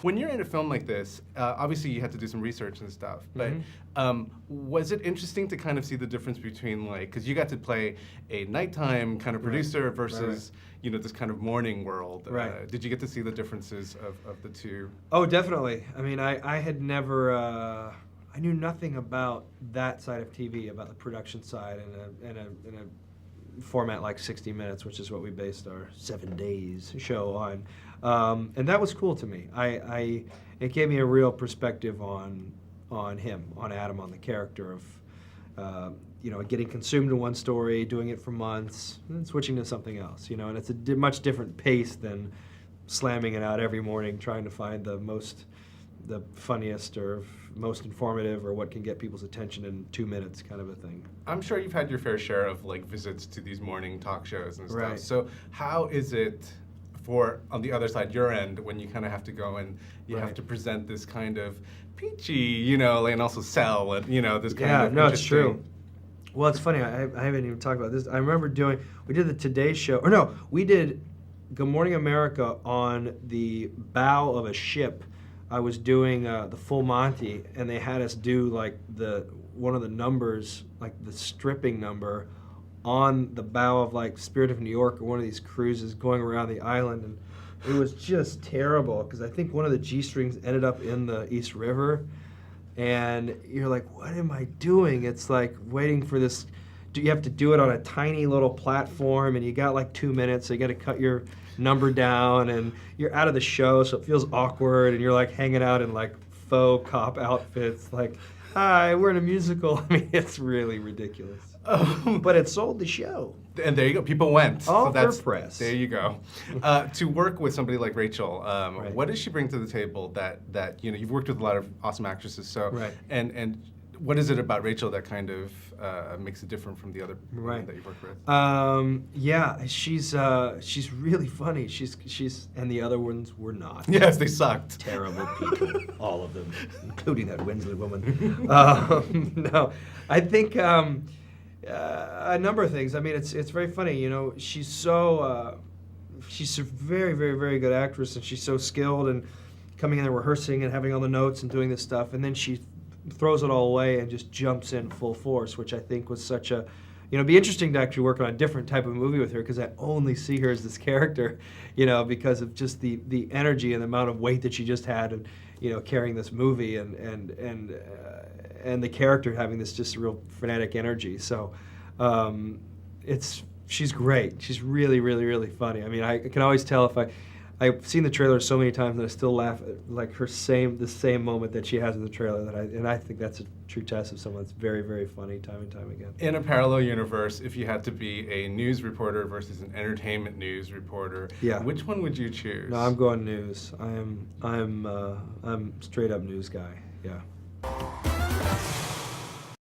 When you're in a film like this, obviously you had to do some research and stuff, but was it interesting to kind of see the difference between, like, because you got to play a nighttime kind of producer versus, you know, this kind of morning world. Right. Did you get to see the differences of the two? Oh, definitely. I mean, I had never, I knew nothing about that side of TV, about the production side in a format like 60 Minutes, which is what we based our 7 Days show on. And that was cool to me. It gave me a real perspective on him, on Adam, on the character of, you know, getting consumed in one story, doing it for months, and then switching to something else, you know, and it's a much different pace than slamming it out every morning, trying to find the funniest or most informative or what can get people's attention in 2 minutes kind of a thing. I'm sure you've had your fair share of, like, visits to these morning talk shows and stuff. Right. So how is it for, on the other side, your end, when you kind of have to go and you have to present this kind of peachy, you know, and also sell, and, you know, this kind of no, it's true. interesting- Well, it's funny, I haven't even talked about this. I remember we did the Today Show, or no, we did Good Morning America on the bow of a ship. I was doing the Full Monty, and they had us do like one of the numbers, like the stripping number, on the bow of like Spirit of New York or one of these cruises going around the island, and it was just terrible because I think one of the G-strings ended up in the East River, and you're like, what am I doing? It's like waiting for this. You have to do it on a tiny little platform, and you got like 2 minutes, so you got to cut your number down, and you're out of the show, so it feels awkward, and you're like hanging out in like faux cop outfits, like, hi, we're in a musical. I mean, it's really ridiculous. But it sold the show. And there you go. People went. All for press. There you go. To work with somebody like Rachel, what does she bring to the table that you know, you've worked with a lot of awesome actresses, so and what is it about Rachel that kind of makes it different from the other women that you've worked with? Yeah, she's really funny. She's and the other ones were not. Yes, they sucked. Terrible people, all of them, including that Winsley woman. No, I think a number of things. I mean, it's very funny. You know, she's a very, very, very good actress, and she's so skilled and coming in and rehearsing and having all the notes and doing this stuff, and then she throws it all away and just jumps in full force, which I think was such a, you know, it'd be interesting to actually work on a different type of movie with her, because I only see her as this character, you know, because of just the energy and the amount of weight that she just had, and, you know, carrying this movie and the character having this just real frenetic energy. So she's great. She's really, really, really funny. I mean, I can always tell if I've seen the trailer so many times and I still laugh at like the same moment that she has in the trailer, and I think that's a true test of someone that's very, very funny time and time again. In a parallel universe, if you had to be a news reporter versus an entertainment news reporter, which one would you choose? No, I'm going news. I'm straight up news guy. Yeah.